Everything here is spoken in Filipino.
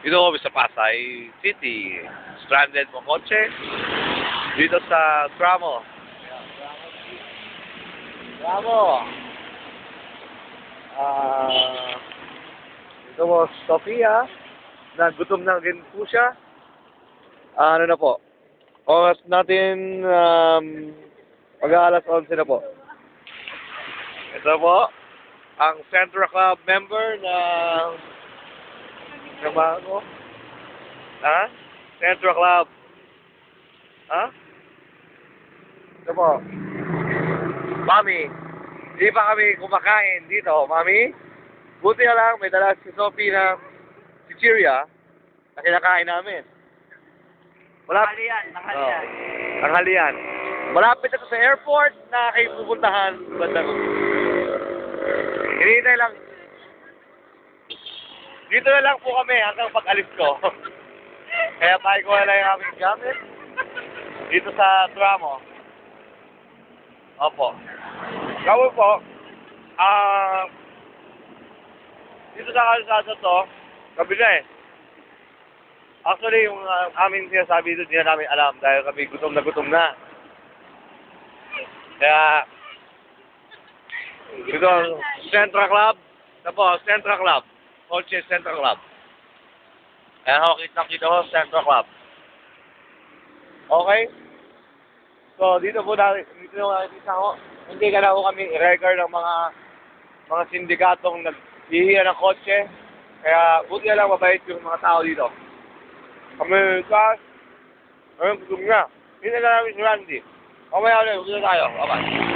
Dito kami sa Pasay City. Stranded mo kotse. Dito sa Tramo. Tramo. Dito mo Sofia. Nagutom na rin po siya. Ano na po? Oras natin mag-aalas 11 na po. Ito po ang Central Club member na bago. Ha? Central Club. Ha? Ito po. Mami, hindi pa kami kumakain dito, Mami. Buti na lang, may dala si Sophie na chichirya na kinakain namin. Tanghalian, tanghalian. Tanghalian. Malapit na sa airport na kayo pupuntahan. Hinihintay lang. Dito na lang po kami hanggang pag-alis ko. Kaya tayo ko na lang yung aming gamit. Dito sa Tramo. Opo. Gawin po. Dito sa kalsada to, kabila eh. Actually, yung aming sinasabi dito, hindi na namin alam dahil kami gutom na. Kaya, dito, Central Club. Tapos, Central Club. Colche Central Club. Ayan ako, kita ko, Central Club. Okay? So, dito po nakikita ko, hindi ka na po kami i-record ng mga sindikatong naghihiya ng kotse. Kaya, buti na lang mabait yung mga tao dito. Kami, guys, ayun, gutom na. Hindi na namin si Randy. Mamaya ulit, gusto tayo. Bye-bye.